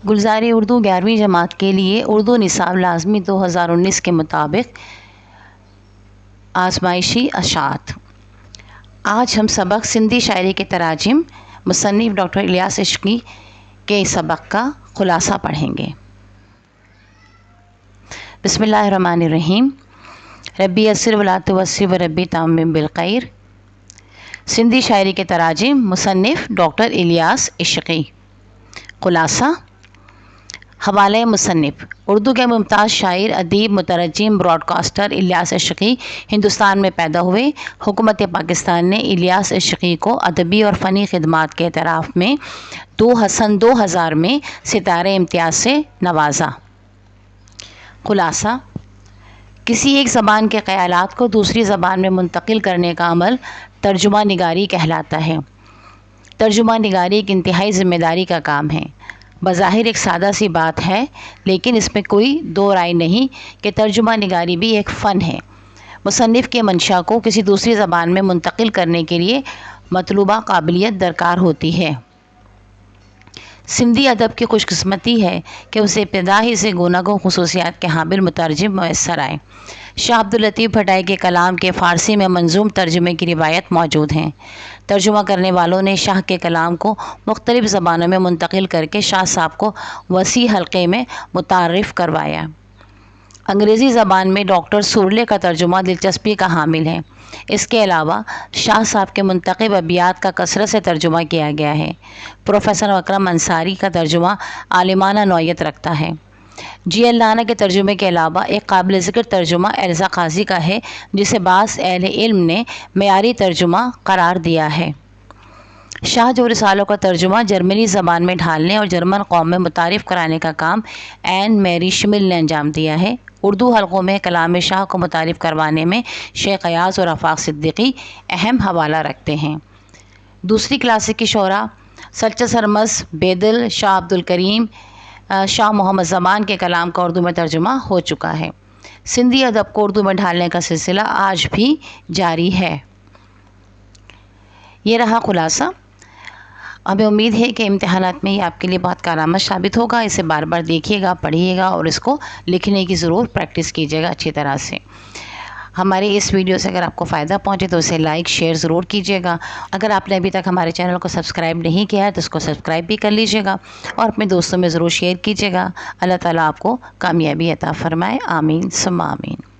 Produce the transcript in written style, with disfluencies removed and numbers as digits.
گلزار اردو 11ویں جماعت کے لیے اردو نصاب لازمی 2019 کے مطابق آزمائشی اشاعت۔ آج ہم سبق سندھی شاعری کے تراجم مصنف ڈاکٹر الیاس عشقی کے سبق کا خلاصہ پڑھیں گے۔ بسم اللہ الرحمن الرحیم۔ ربی یسر ولا تعسر وربی تمم بالخیر۔ سندھی شاعری کے تراجم مصنف ڈاکٹر الیاس عشقی۔ خلاصہ۔ حوالہ مصنف: اردو کے ممتاز شاعر، ادیب، مترجم، براڈ کاسٹر الیاس عشقی ہندوستان میں پیدا ہوئے۔ حکومت پاکستان نے الیاس عشقی کو ادبی اور فنی خدمات کے اعتراف میں 2000 میں ستارہ امتیاز سے نوازا۔ خلاصہ: کسی ایک زبان کے خیالات کو دوسری زبان میں منتقل کرنے کا عمل ترجمہ نگاری کہلاتا ہے۔ ترجمہ نگاری ایک انتہائی ذمہ داری کا کام ہے۔ بظاہر ایک سادہ سی بات ہے، لیکن اس میں کوئی دو رائے نہیں کہ ترجمہ نگاری بھی ایک فن ہے۔ مصنف کے منشا کو کسی دوسری زبان میں منتقل کرنے کے لیے مطلوبہ قابلیت درکار ہوتی ہے۔ سندھی ادب کی خوش قسمتی ہے کہ اسے ابتدا ہی سے گوناگون خصوصیات کے حامل مترجم میسر آئے۔ شاہ عبداللطیف بھٹائی کے کلام کے فارسی میں منظوم ترجمے کی روایت موجود ہیں۔ ترجمہ کرنے والوں نے شاہ کے کلام کو مختلف زبانوں میں منتقل کر کے شاہ صاحب کو وسیع حلقے میں متعارف کروایا۔ انگریزی زبان میں ڈاکٹر سورلے کا ترجمہ دلچسپی کا حامل ہے۔ اس کے علاوہ شاہ صاحب کے منتخب ابیات کا کثرت سے ترجمہ کیا گیا ہے۔ پروفیسر اکرم انصاری کا ترجمہ عالمانہ نوعیت رکھتا ہے۔ جی اللہ کے ترجمے کے علاوہ ایک قابل ذکر ترجمہ ایلزا قاضی کا ہے، جسے بعض اہل علم نے معیاری ترجمہ قرار دیا ہے۔ شاہ جو رسالوں کا ترجمہ جرمنی زبان میں ڈھالنے اور جرمن قوم میں متعارف کرانے کا کام این میری شمل نے انجام دیا ہے۔ اردو حلقوں میں کلام شاہ کو متعارف کروانے میں شیخ ایاز اور آفاق صدیقی اہم حوالہ رکھتے ہیں۔ دوسری کلاسیکی شعراء سلچر سرمس، بیدل، شاہ عبدالکریم، شاہ محمد زمان کے کلام کا اردو میں ترجمہ ہو چکا ہے۔ سندھی ادب کو اردو میں ڈھالنے کا سلسلہ آج بھی جاری ہے۔ یہ رہا خلاصہ۔ ہمیں امید ہے کہ امتحانات میں یہ آپ کے لیے بہت کارآمد ثابت ہوگا۔ اسے بار بار دیکھیے گا، پڑھیے گا اور اس کو لکھنے کی ضرور پریکٹس کیجیے گا اچھی طرح سے۔ ہمارے اس ویڈیو سے اگر آپ کو فائدہ پہنچے تو اسے لائک شیئر ضرور کیجیے گا۔ اگر آپ نے ابھی تک ہمارے چینل کو سبسکرائب نہیں کیا ہے تو اس کو سبسکرائب بھی کر لیجیے گا اور اپنے دوستوں میں ضرور شیئر کیجیے گا۔ اللہ تعالیٰ آپ کو کامیابی عطا فرمائے۔ آمین ثم آمین۔